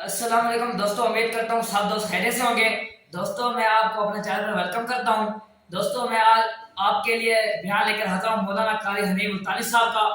السلام علیکم دوستوں، امید کرتا ہوں سب دوست خیریت سے ہوں گے۔ دوستوں میں آپ کو اپنے چینل پر ویلکم کرتا ہوں۔ دوستوں میں آج آپ کے لیے بیان لے کر حاضر ہوں مولانا قاری حنیف ملتانی صاحب کا،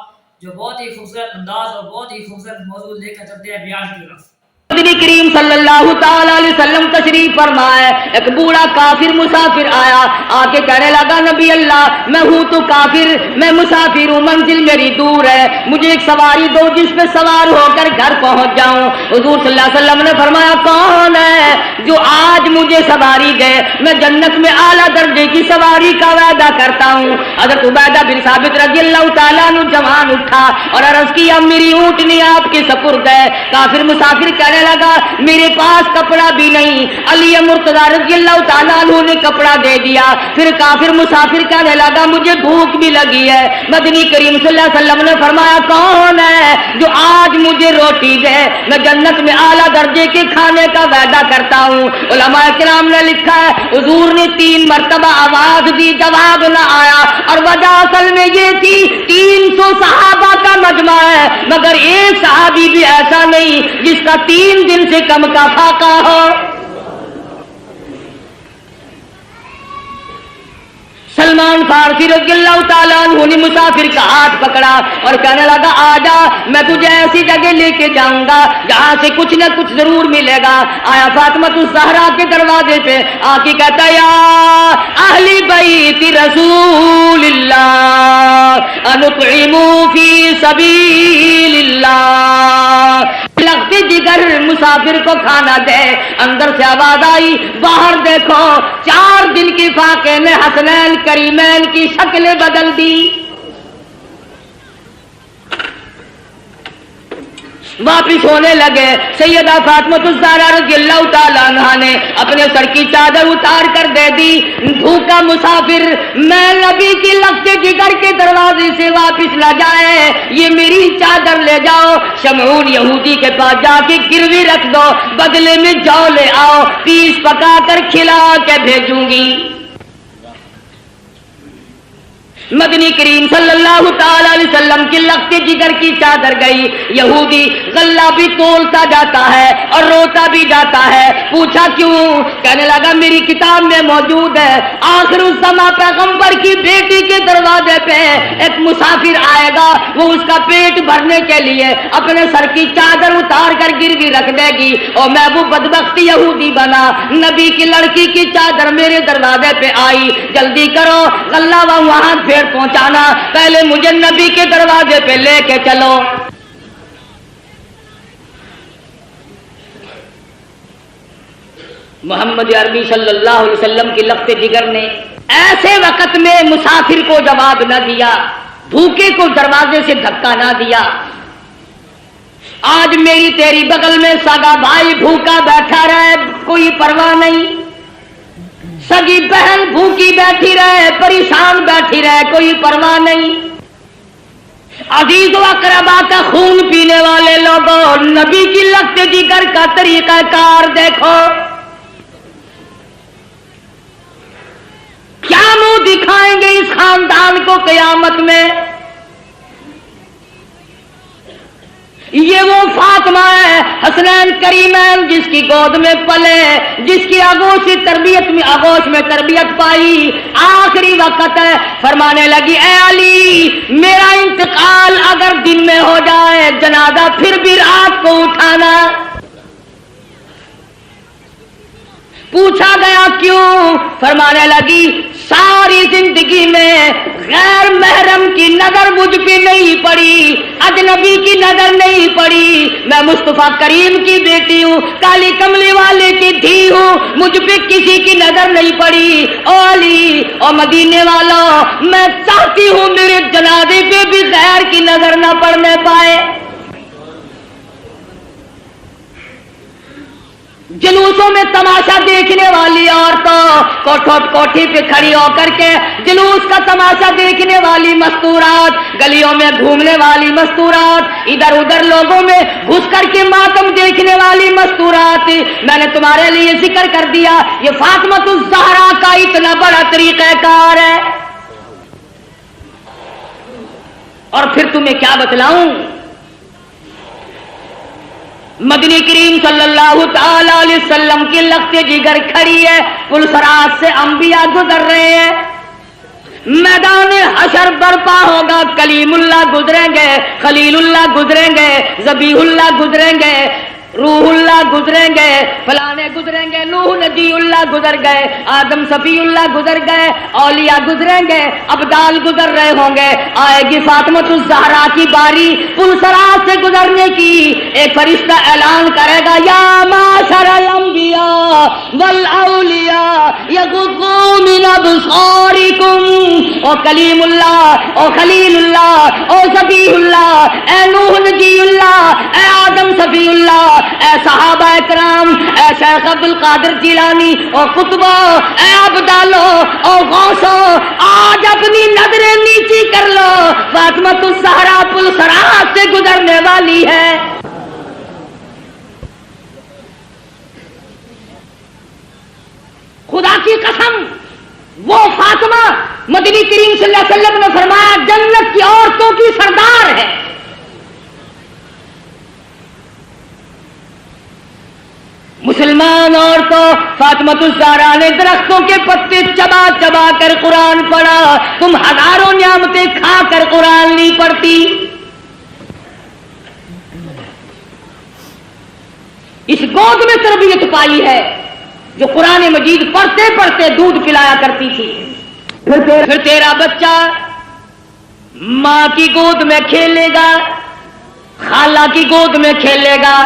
جو بہت ہی خوبصورت انداز اور بہت ہی خوبصورت موضوع لے کر چلتے ہیں بیان کی طرف۔ نبی کریم صلی اللہ تعالی علیہ وسلم تشریف فرمائے، ایک بوڑھا کافر مسافر آیا، آ کے کہنے لگا نبی اللہ میں ہوں تو کافر، میں مسافر ہوں، منزل میری دور ہے، مجھے ایک سواری دو جس پہ سوار ہو کر گھر پہنچ جاؤں۔ حضور صلی اللہ علیہ وسلم نے فرمایا کون ہے جو آج مجھے سواری دے، میں جنت میں اعلیٰ درجے کی سواری کا وعدہ کرتا ہوں۔ حضرت عبیدہ بن ثابت رضی اللہ تعالیٰ عنہ جوان اٹھا اور عرض کیا میری اونٹنی آپ کے سپرد ہے۔ کافر مسافر کہنے لگا میرے پاس کپڑا بھی نہیں۔ علی مرتضی رضی اللہ تعالیٰ عنہ نے کپڑا دے دیا۔ پھر کافر مسافر کہنے لگا مجھے بھوک بھی لگی ہے۔ مدنی کریم صلی اللہ علیہ وسلم نے فرمایا کون ہے جو آج مجھے روٹی دے، میں جنت میں اعلیٰ درجے کے کھانے کا وعدہ کرتا ہوں۔ علماء کرام نے لکھا ہے حضور نے 3 مرتبہ آواز دی، جواب نہ آیا، اور وجہ اصل میں یہ تھی 300 صحابہ کا مجمع ہے مگر ایک صحابی بھی ایسا نہیں جس کا 3 دن سے کم کا فاقہ ہو۔ سلمان فارسی رضی اللہ تعالیٰ عنہ نے مسافر کا ہاتھ پکڑا اور کہنے لگا آجا میں تجھے ایسی جگہ لے کے جاؤں گا جہاں سے کچھ نہ کچھ ضرور ملے گا۔ آیا فاطمہ الزہرا کے دروازے پہ آ کے کہتا یا اہل بیت رسول اللہ انطعموا فی سبیل اللہ، لگتے جگر مسافر کو کھانا دے۔ اندر سے آواز آئی باہر دیکھو 4 دن کے فاقے میں حسنین کریمین کی شکلیں بدل دی۔ واپس ہونے لگے، سیدہ فاطمہ الزہرا رضی اللہ تعالیٰ عنہ نے اپنے سر کی چادر اتار کر دے دی۔ بھوکا مسافر میں نبی کی لگتے جگر کے دروازے سے واپس نہ جائے، یہ میری چادر لے جاؤ، شمعون یہودی کے پاس جا کے گروی رکھ دو، بدلے میں جو لے آؤ، پیس پکا کر کھلا کے بھیجوں گی۔ مدنی کریم صلی اللہ تعالی علیہ وسلم کی لگتے جگر کی چادر گئی۔ یہودی غلہ بھی تولتا جاتا ہے اور روتا بھی جاتا ہے، پوچھا کیوں؟ کہنے لگا میری کتاب میں موجود ہے آخر الزماں پیغمبر کی بیٹی کے دروازے پہ ایک مسافر آئے گا، وہ اس کا پیٹ بھرنے کے لیے اپنے سر کی چادر اتار کر گروی رکھ دے گی، اور میں وہ بدبخت یہودی بنا، نبی کی لڑکی کی چادر میرے دروازے پہ آئی، جلدی کرو غلہ وہاں پھر پہنچانا، پہلے مجھے نبی کے دروازے پہ لے کے چلو۔ محمد عربی صلی اللہ علیہ وسلم کی لگتے جگر نے ایسے وقت میں مسافر کو جواب نہ دیا، بھوکے کو دروازے سے دھکا نہ دیا۔ آج میری تیری بغل میں سگا بھائی بھوکا بیٹھا رہے کوئی پرواہ نہیں، سگی بہن بھوکی بیٹھی رہے پریشان بیٹھی رہے کوئی پرواہ نہیں، عزیز و اقربا کا خون پینے والے لوگوں نبی کی لگتے جگر کا طریقہ کار دیکھو، کیا منہ دکھائیں گے اس خاندان کو قیامت میں؟ یہ وہ فاطمہ ہے حسنین کریمین جس کی گود میں پلے، جس کی آغوش میں تربیت پائی، آخری وقت ہے، فرمانے لگی اے علی میرا انتقال اگر دن میں ہو جائے جنازہ پھر بھی رات کو اٹھانا۔ پوچھا گیا کیوں؟ فرمانے لگی ساری زندگی میں غیر محرم کی نظر مجھ پہ نہیں پڑی، اجنبی کی نظر نہیں پڑی، میں مصطفیٰ کریم کی بیٹی ہوں، کالی کملی والے کی دھی ہوں، مجھ پہ کسی کی نظر نہیں پڑی۔ او علی او مدینے والوں میں چاہتی ہوں میرے جنازے پہ بھی غیر کی نظر نہ پڑنے پائے۔ جلوسوں میں تماشا دیکھنے والی عورتوں کوٹھی پہ کھڑی ہو کر کے جلوس کا تماشا دیکھنے والی مستورات، گلیوں میں گھومنے والی مستورات، ادھر ادھر لوگوں میں گھس کر کے ماتم دیکھنے والی مستورات، میں نے تمہارے لیے ذکر کر دیا یہ فاطمہ الزہرا کا اتنا بڑا طریقہ کار ہے۔ اور پھر تمہیں کیا بتلاؤں، مدنی کریم صلی اللہ تعالی علیہ وسلم کی لخت جگر کھڑی ہے، پلسرات سے انبیاء گزر رہے ہیں، میدان حشر برپا ہوگا، کلیم اللہ گزریں گے، خلیل اللہ گزریں گے، ذبیح اللہ گزریں گے، روح اللہ گزریں گے، فلانے گزریں گے، نوح نجی اللہ گزر گئے، آدم صفی اللہ گزر گئے، اولیاء گزریں گے، ابدال گزر رہے ہوں گے، آئے گی فاطمۃ الزہرا کی باری پلسرات سے گزرنے کی، ایک فرشتہ اعلان کرے گا یا معاشر الانبیاء والاولیاء یغضوا من ابصارکم، او کلیم اللہ، او خلیل اللہ، او ذبیح اللہ، اے نوح نجی اللہ، اے آدم صفی اللہ، اے صحابہ کرام، اے شیخ عبد القادر جیلانی، او قطبہ، اے ابدالو، او غوثو، آج اپنی نظریں نیچی کر لو، فاطمۃ الزہرا پلسرات سے گزرنے والی ہے۔ خدا کی قسم، وہ فاطمہ مدنی کریم صلی اللہ علیہ وسلم نے فرمایا جنت کی عورتوں کی سردار ہے۔ مسلمان عورتوں، فاطمۃ الزہرا نے درختوں کے پتے چبا چبا کر قرآن پڑھا، تم ہزاروں نعمتیں کھا کر قرآن نہیں پڑھتی۔ اس گود میں تربیت پائی ہے جو قرآن مجید پڑھتے پڑھتے دودھ پلایا کرتی تھی۔ پھر تیرا بچہ ماں کی گود میں کھیلے گا، خالہ کی گود میں کھیلے گا،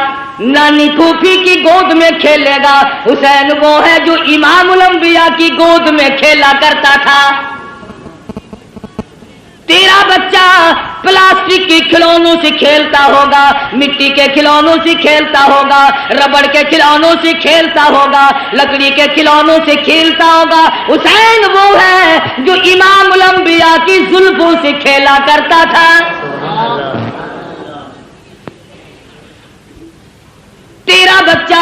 نانی پھوپھی کی گود میں کھیلے گا۔ حسین وہ ہے جو امام الانبیاء کی گود میں کھیلا کرتا تھا۔ تیرا بچہ پلاسٹک کے کھلونوں سے کھیلتا ہوگا، مٹی کے کھلونوں سے کھیلتا ہوگا، ربڑ کے کھلونوں سے کھیلتا ہوگا، لکڑی کے کھلونوں سے کھیلتا ہوگا۔ حسین وہ ہے جو امام الانبیاء کی زلفوں سے کھیلا کرتا تھا۔ تیرا بچہ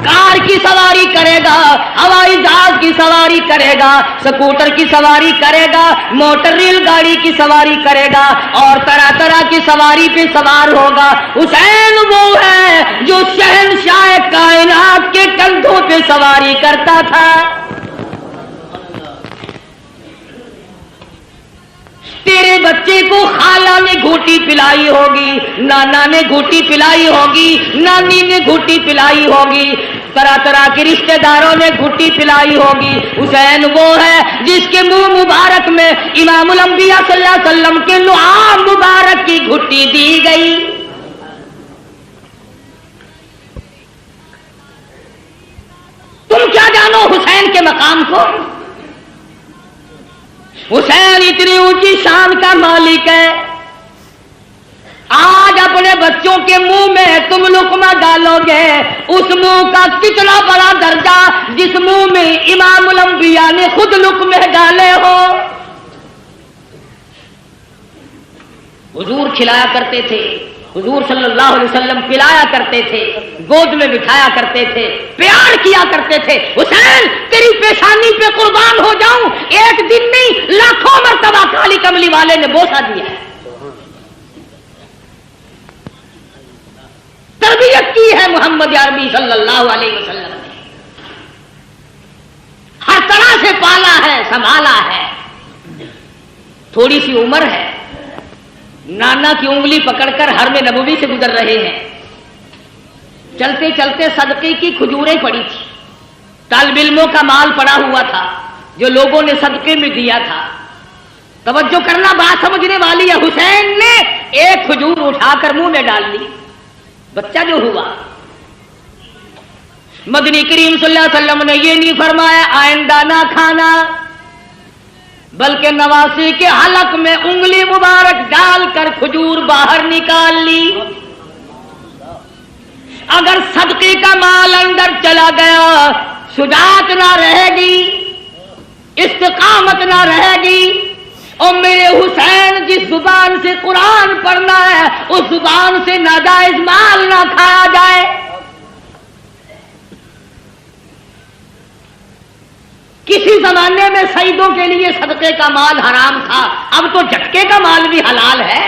کار کی سواری کرے گا، ہوائی جہاز کی سواری کرے گا، سکوٹر کی سواری کرے گا، موٹر ریل گاڑی کی سواری کرے گا، اور طرح طرح کی سواری پہ سوار ہوگا۔ حسین وہ ہے جو شہنشاہ کائنات کے کندھوں پہ سواری کرتا تھا۔ تیرے بچے کو خالہ نے گھوٹی پلائی ہوگی، نانا نے گھوٹی پلائی ہوگی، نانی نے گھوٹی پلائی ہوگی، طرح طرح کے رشتہ داروں نے گھوٹی پلائی ہوگی۔ حسین وہ ہے جس کے منہ مبارک میں امام الانبیاء صلی اللہ علیہ وسلم کے لعاب مبارک کی گھوٹی دی گئی۔ تم کیا جانو حسین کے مقام کو؟ حسین اتنی اونچی شان کا مالک ہے، آج اپنے بچوں کے منہ میں تم لقمہ ڈالو گے، اس منہ کا کتنا بڑا درجہ جس منہ میں امام الانبیاء نے خود لقمے ڈالے ہو۔ حضور کھلایا کرتے تھے، حضور صلی اللہ علیہ وسلم پلایا کرتے تھے، گود میں بٹھایا کرتے تھے، پیار کیا کرتے تھے۔ حسین تیری پیشانی پہ قربان ہو جاؤں، ایک دن نہیں لاکھوں مرتبہ کالی کملی والے نے بوسہ دیا ہے۔ تربیت کی ہے محمد عربی صلی اللہ علیہ وسلم نے، ہر طرح سے پالا ہے، سنبھالا ہے۔ تھوڑی سی عمر ہے، نانا کی انگلی پکڑ کر حرم نبوی سے گزر رہے ہیں، چلتے چلتے صدقے کی کھجوریں پڑی تھی، طالب علموں کا مال پڑا ہوا تھا جو لوگوں نے صدقے میں دیا تھا۔ توجہ کرنا، بات سمجھنے والی ہے۔ حسین نے ایک کھجور اٹھا کر منہ میں ڈال لی، بچہ جو ہوا۔ مدنی کریم صلی اللہ علیہ وسلم نے یہ نہیں فرمایا آئندہ نہ کھانا، بلکہ نواسی کے حلق میں انگلی مبارک ڈال کر کھجور باہر نکال لی۔ اگر صدقے کا مال اندر چلا گیا، شجاعت نہ رہے گی، استقامت نہ رہے گی، اور میرے حسین جس زبان سے قرآن پڑھنا ہے اس زبان سے ناجائز مال نہ کھایا جائے۔ کسی زمانے میں سیدوں کے لیے صدقے کا مال حرام تھا، اب تو جھٹکے کا مال بھی حلال ہے۔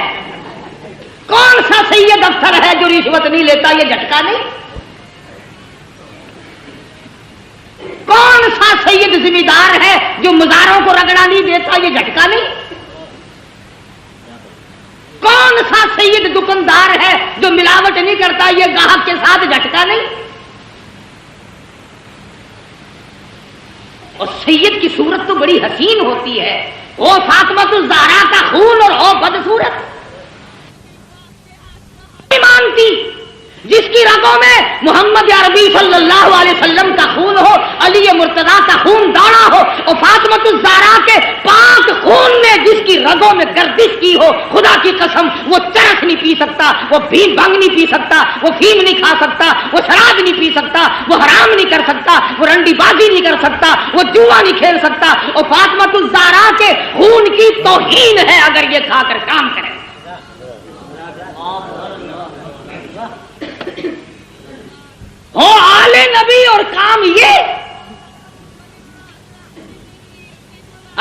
کون سا سید افسر ہے جو رشوت نہیں لیتا؟ یہ جھٹکا نہیں؟ کون سا سید ذمہ دار ہے جو مزاروں کو رگڑا نہیں دیتا؟ یہ جھٹکا نہیں؟ کون سا سید دکاندار ہے جو ملاوٹ نہیں کرتا؟ یہ گاہک کے ساتھ جھٹکا نہیں؟ اور سید کی صورت تو بڑی حسین ہوتی ہے، وہ فاطمہ الزہرا کا خون اور ہو بدصورت مانتی، جس کی رگوں میں محمد عربی صلی اللہ علیہ وسلم کا خون ہو، علی مرتضیٰ کا خون دوڑا ہو، اور فاطمہ الزہرا کے پاک خون نے جس کی رگوں میں گردش کی ہو، خدا کی قسم وہ چرس نہیں پی سکتا، وہ بھنگ نہیں پی سکتا، وہ فیم نہیں کھا سکتا، وہ شراب نہیں پی سکتا، وہ حرام نہیں کر سکتا، وہ رنڈی بازی نہیں کر سکتا، وہ جوا نہیں کھیل سکتا، اور فاطمہ الزہرا کے خون کی توہین ہے اگر یہ کھا کر کام کرے۔ ہو آل نبی اور کام یہ،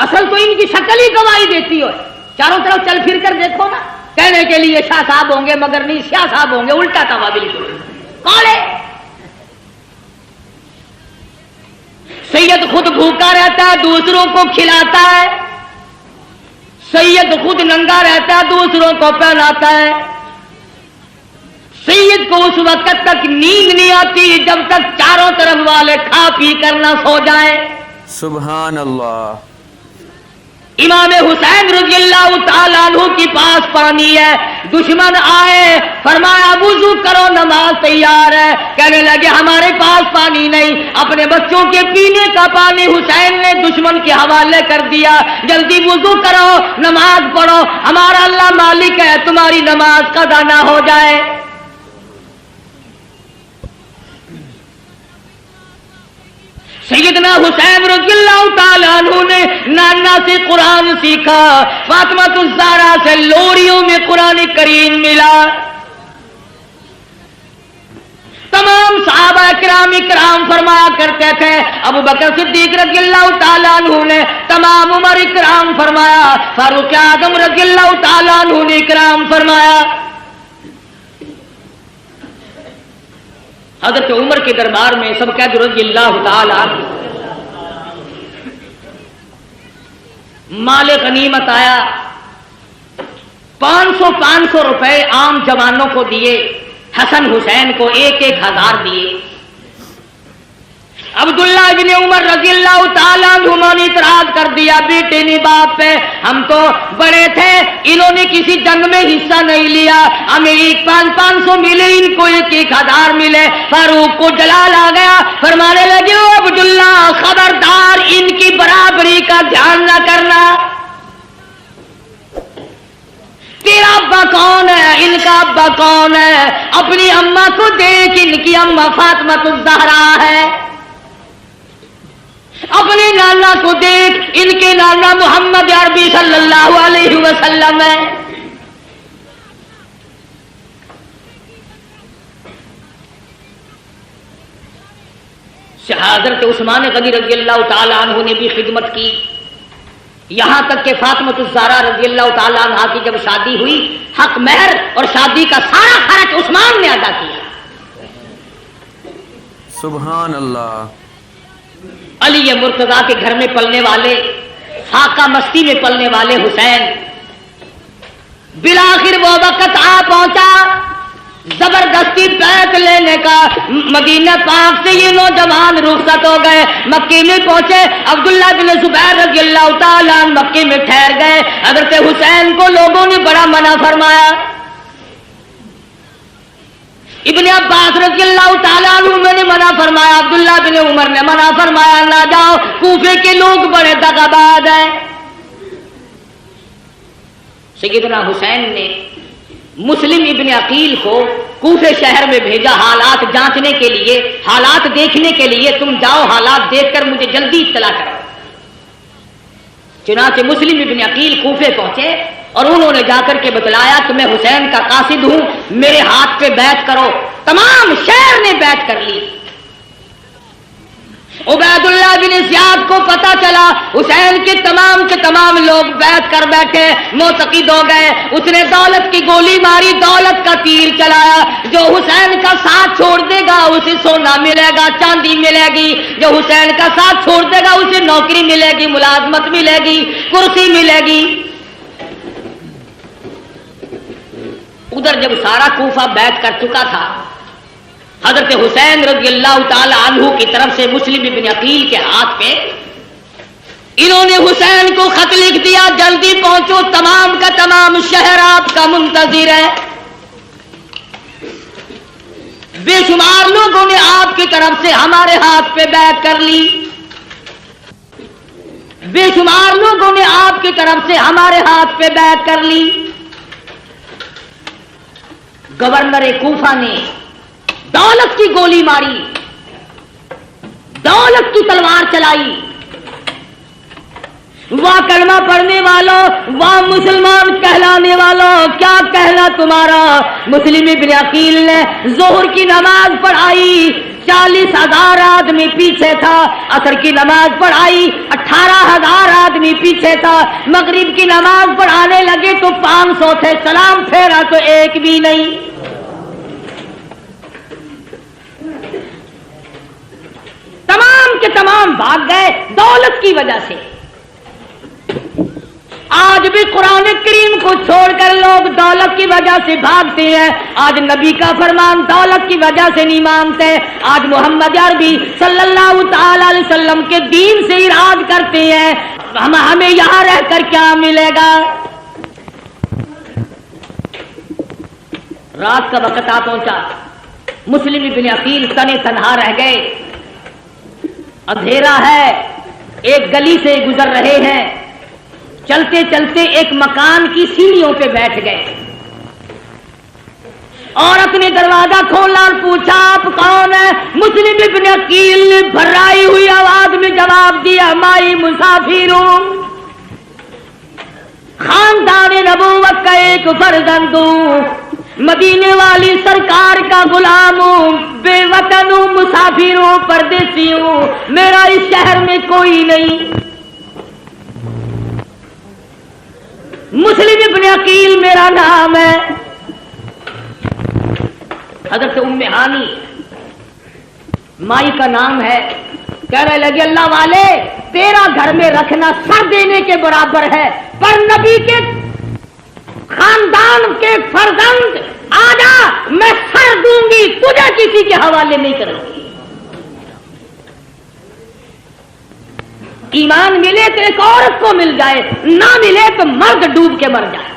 اصل تو ان کی شکل ہی گواہی دیتی ہو، چاروں طرف چل پھر کر دیکھو نا، کہنے کے لیے شاہ صاحب ہوں گے مگر نہیں شاہ صاحب ہوں گے، الٹا تھا بالکل۔ کون ہے سید؟ خود بھوکا رہتا ہے دوسروں کو کھلاتا ہے، سید خود ننگا رہتا ہے دوسروں کو پہناتا ہے، سید کو اس وقت تک نیند نہیں آتی جب تک چاروں طرف والے کھا پی کر نہ سو جائیں۔ سبحان اللہ۔ امام حسین رضی اللہ تعالیٰ عنہ کے پاس پانی ہے، دشمن آئے، فرمایا وضو کرو نماز تیار ہے، کہنے لگے ہمارے پاس پانی نہیں، اپنے بچوں کے پینے کا پانی حسین نے دشمن کے حوالے کر دیا، جلدی وضو کرو نماز پڑھو، ہمارا اللہ مالک ہے، تمہاری نماز قضا نہ ہو جائے۔ سیدنا حسین رضی اللہ تعالیٰ عنہ نے نانا سے قرآن سیکھا، فاطمہ الزہرا سے لوریوں میں قرآن کریم ملا۔ تمام صحابہ کرام فرمایا کرتے تھے، ابو بکر صدیق رضی اللہ تعالیٰ عنہ نے، تمام عمر کرام فرمایا، فاروق اعظم رضی اللہ تعالیٰ عنہ نے کرام فرمایا۔ حضرت عمر کے دربار میں سب کہہ دو رضی اللہ تعالی عنہ، مال غنیمت آیا، 500 روپے عام جوانوں کو دیے، حسن حسین کو 1,000 دیے۔ عبداللہ بن عمر رضی اللہ تعالیٰ عنہ نے اعتراض کر دیا، بیٹے نے باپ پہ، ہم تو بڑے تھے، انہوں نے کسی جنگ میں حصہ نہیں لیا، ہمیں 500 ملے، ان کو 1,000 ملے۔ فاروق کو جلال آ گیا، فرمانے لگے او عبداللہ خبردار ان کی برابری کا دھیان نہ کرنا، تیرا ابا کون ہے، ان کا ابا کون ہے، اپنی اماں کو دیکھ، ان کی اماں فاطمہ الزہرا ہے، اپنے نانا کو دیکھ، ان کے نانا محمد عربی صلی اللہ علیہ وسلم ہے۔ حضرت عثمان غنی رضی اللہ تعالیٰ عنہ نے بھی خدمت کی، یہاں تک کہ فاطمہ الزہرا رضی اللہ تعالیٰ عنہ کی جب شادی ہوئی، حق مہر اور شادی کا سارا خرچ عثمان نے ادا کیا۔ سبحان اللہ۔ علی مرتضیٰ کے گھر میں پلنے والے، فاقہ مستی میں پلنے والے حسین، بالآخر وہ وقت آ پہنچا زبردستی بیعت لینے کا، مدینہ پاک سے یہ نوجوان رخصت ہو گئے، مکے میں پہنچے، عبداللہ بن زبیر رضی اللہ تعالیٰ عنہ مکے میں ٹھہر گئے۔ حضرت حسین کو لوگوں نے بڑا منع فرمایا، ابن عباس رضی اللہ تعالیٰ عنہ نے منع فرمایا، عبداللہ بن عمر نے منع فرمایا، نہ جاؤ، کوفے کے لوگ بڑے دغاباز ہیں۔ سیدنا حسین نے مسلم ابن عقیل کو کوفے شہر میں بھیجا حالات جانچنے کے لیے، حالات دیکھنے کے لیے، تم جاؤ حالات دیکھ کر مجھے جلدی اطلاع کرو۔ چنانچہ مسلم ابن عقیل کوفے پہنچے اور انہوں نے جا کر کے بتلایا کہ میں حسین کا قاصد ہوں، میرے ہاتھ پہ بیعت کرو۔ تمام شہر نے بیعت کر لی۔ عبیداللہ بن زیاد کو پتا چلا حسین کے تمام لوگ بیعت کر بیٹھے، معتقد ہو گئے۔ اس نے دولت کی گولی ماری، دولت کا تیر چلایا۔ جو حسین کا ساتھ چھوڑ دے گا اسے سونا ملے گا، چاندی ملے گی۔ جو حسین کا ساتھ چھوڑ دے گا اسے نوکری ملے گی، ملازمت ملے گی، کرسی ملے گی۔ ادھر جب سارا کوفہ بیعت کر چکا تھا، حضرت حسین رضی اللہ تعالی عنہ کی طرف سے مسلم ابن عقیل کے ہاتھ پہ انہوں نے حسین کو خط لکھ دیا، جلدی پہنچو، تمام کا تمام شہر آپ کا منتظر ہے۔ بے شمار لوگوں نے آپ کی طرف سے ہمارے ہاتھ پہ بیعت کر لی، بے شمار لوگوں نے آپ کی طرف سے ہمارے ہاتھ پہ بیعت کر لی۔ گورنر کوفہ نے دولت کی گولی ماری، دولت کی تلوار چلائی۔ واہ کلمہ پڑھنے والوں، واہ مسلمان کہلانے والوں، کیا کہنا تمہارا۔ مسلم ابن عقیل نے ظہر کی نماز پڑھائی، 40,000 آدمی پیچھے تھا۔ عصر کی نماز پڑھائی، 18,000 آدمی پیچھے تھا۔ مغرب کی نماز پڑھانے لگے تو 500 تھے، سلام پھیرا تو ایک بھی نہیں۔ تمام کے تمام بھاگ گئے دولت کی وجہ سے۔ آج بھی قرآن کریم کو چھوڑ کر لوگ دولت کی وجہ سے بھاگتے ہیں۔ آج نبی کا فرمان دولت کی وجہ سے نہیں مانتے۔ آج محمد عربی صلی اللہ تعالی علیہ وسلم کے دین سے اراد کرتے ہیں، ہمیں یہاں رہ کر کیا ملے گا۔ رات کا وقت آ پہنچا، مسلم ابن عقیل تنے تنہا رہ گئے، اندھیرا ہے، ایک گلی سے گزر رہے ہیں، چلتے چلتے ایک مکان کی سیڑھیوں پہ بیٹھ گئے۔ عورت نے دروازہ کھولا اور پوچھا آپ کون ہیں؟ مسلم ابن عقیل نے بھرائی ہوئی آواز میں جواب دیا، مائی مسافر ہوں، خاندان نبوت کا ایک فرزند ہوں، مدینے والی سرکار کا غلام ہوں، بے وطن ہوں، مسافر ہوں، پردیسی ہوں، میرا اس شہر میں کوئی نہیں۔ مسلم ابن عقیل میرا نام ہے۔ حضرت ام ہانی مائی کا نام ہے، کہنے لگے اللہ والے تیرا گھر میں رکھنا سر دینے کے برابر ہے، پر نبی کے خاندان کے فرزند آجا، میں سر دوں گی، تجھے کسی کے حوالے نہیں کروں گی۔ ایمان ملے تو ایک عورت کو مل جائے، نہ ملے تو مرد ڈوب کے مر جائے۔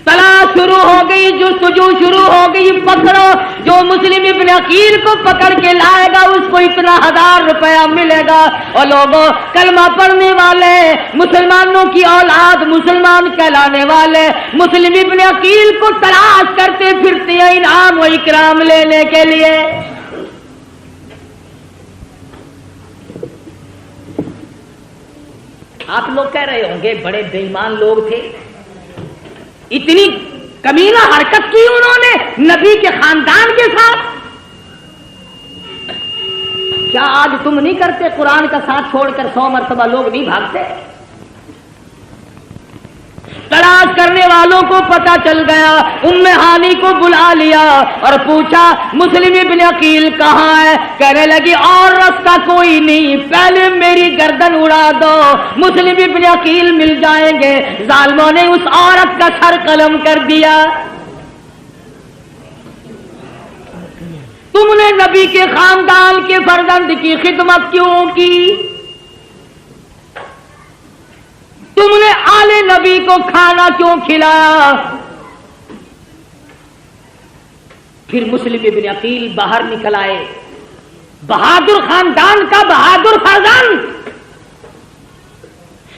تلاش شروع ہو گئی، جستجو شروع ہو گئی، پکڑو، جو مسلم ابن عقیل کو پکڑ کے لائے گا اس کو اتنا 1000 روپیہ ملے گا۔ اور لوگوں کلمہ پڑھنے والے، مسلمانوں کی اولاد، مسلمان کہلانے والے مسلم ابن عقیل کو تلاش کرتے پھرتے ہیں انعام و اکرام لینے کے لیے۔ آپ لوگ کہہ رہے ہوں گے بڑے بے ایمان لوگ تھے، اتنی کمینہ حرکت کی انہوں نے نبی کے خاندان کے ساتھ۔ کیا آج تم نہیں کرتے؟ قرآن کا ساتھ چھوڑ کر 100 مرتبہ لوگ نہیں بھاگتے؟ تلاش کرنے والوں کو پتا چل گیا، ام ہانی کو بلا لیا اور پوچھا مسلم ابن عقیل کہاں ہے؟ کہنے لگی اور راستہ کوئی نہیں، پہلے میری گردن اڑا دو، مسلم ابن عقیل مل جائیں گے۔ ظالموں نے اس عورت کا سر قلم کر دیا۔ تم نے نبی کے خاندان کے فرزند کی خدمت کیوں کی؟ تم نے آل نبی کو کھانا کیوں کھلایا؟ پھر مسلم ابن عقیل باہر نکل آئے، بہادر خاندان کا بہادر فرزند،